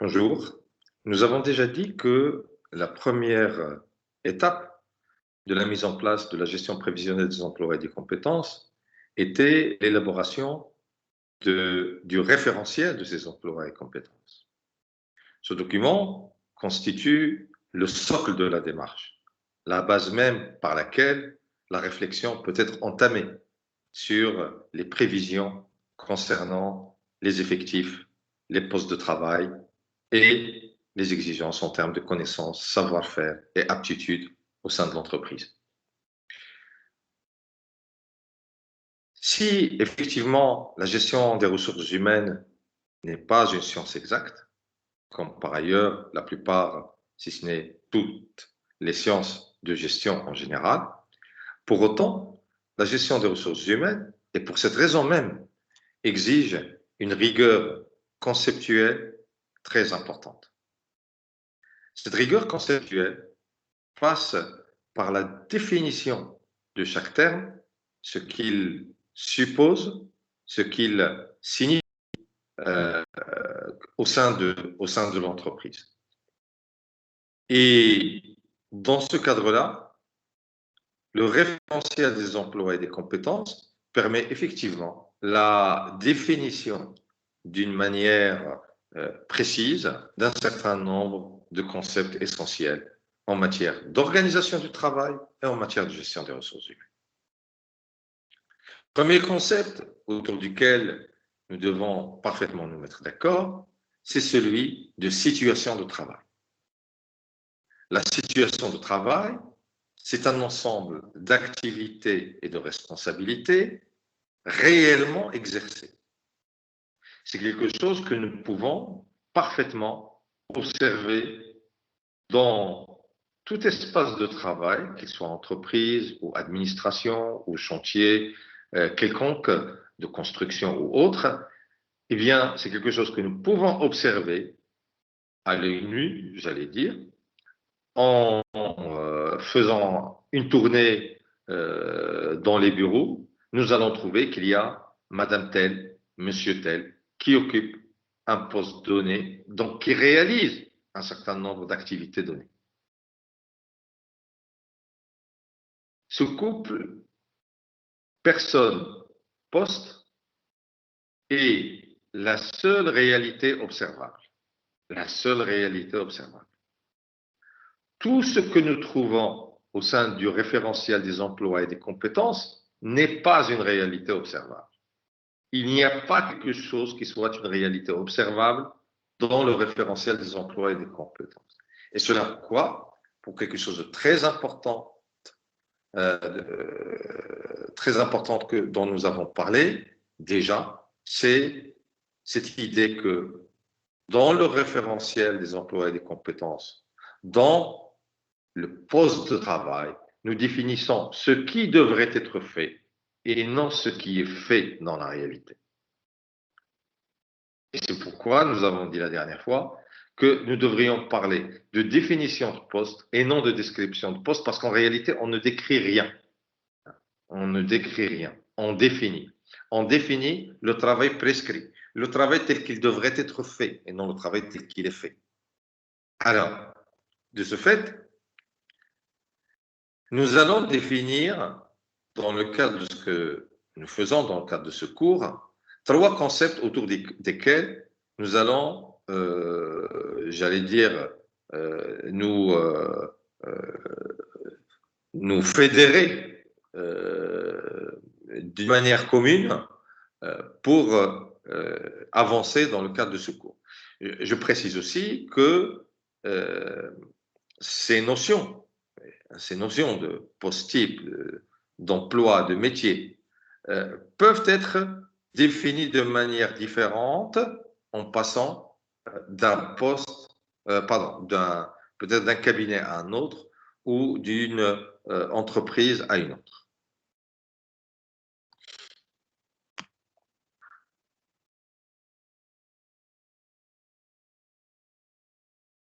Bonjour. Nous avons déjà dit que la première étape de la mise en place de la gestion prévisionnelle des emplois et des compétences était l'élaboration du référentiel de ces emplois et compétences. Ce document constitue le socle de la démarche, la base même par laquelle la réflexion peut être entamée sur les prévisions concernant les effectifs, les postes de travail et les exigences en termes de connaissances, savoir-faire et aptitudes au sein de l'entreprise. Si effectivement la gestion des ressources humaines n'est pas une science exacte, comme par ailleurs la plupart, si ce n'est toutes, les sciences de gestion en général, pour autant, la gestion des ressources humaines, et pour cette raison même, exige une rigueur conceptuelle très importante. Cette rigueur conceptuelle passe par la définition de chaque terme, ce qu'il suppose, ce qu'il signifie euh, au sein de l'entreprise. Et dans ce cadre-là, le référentiel des emplois et des compétences permet effectivement la définition d'une manière précise d'un certain nombre de concepts essentiels en matière d'organisation du travail et en matière de gestion des ressources humaines. Premier concept autour duquel nous devons parfaitement nous mettre d'accord, c'est celui de situation de travail. La situation de travail, c'est un ensemble d'activités et de responsabilités réellement exercées. C'est quelque chose que nous pouvons parfaitement observer dans tout espace de travail, qu'il soit entreprise ou administration ou chantier quelconque de construction ou autre. Eh bien, c'est quelque chose que nous pouvons observer à l'œil nu, j'allais dire, en faisant une tournée dans les bureaux. Nous allons trouver qu'il y a Madame telle, Monsieur tel, qui occupe un poste donné, donc qui réalise un certain nombre d'activités données. Ce couple personne-poste est la seule réalité observable. La seule réalité observable. Tout ce que nous trouvons au sein du référentiel des emplois et des compétences n'est pas une réalité observable. Il n'y a pas quelque chose qui soit une réalité observable dans le référentiel des emplois et des compétences. Et cela pourquoi? Pour quelque chose de très important, dont nous avons parlé déjà, c'est cette idée que dans le référentiel des emplois et des compétences, dans le poste de travail, nous définissons ce qui devrait être fait et non ce qui est fait dans la réalité. Et c'est pourquoi nous avons dit la dernière fois que nous devrions parler de définition de poste et non de description de poste, parce qu'en réalité, on ne décrit rien. On ne décrit rien. On définit. On définit le travail prescrit, le travail tel qu'il devrait être fait et non le travail tel qu'il est fait. Alors, de ce fait, nous allons définir, dans le cadre de ce que nous faisons dans le cadre de ce cours, trois concepts autour desquels nous allons, j'allais dire, nous fédérer d'une manière commune pour avancer dans le cadre de ce cours. Je précise aussi que ces notions de post-type, d'emploi, de métier, peuvent être définies de manière différente en passant d'un poste, peut-être d'un cabinet à un autre ou d'une entreprise à une autre.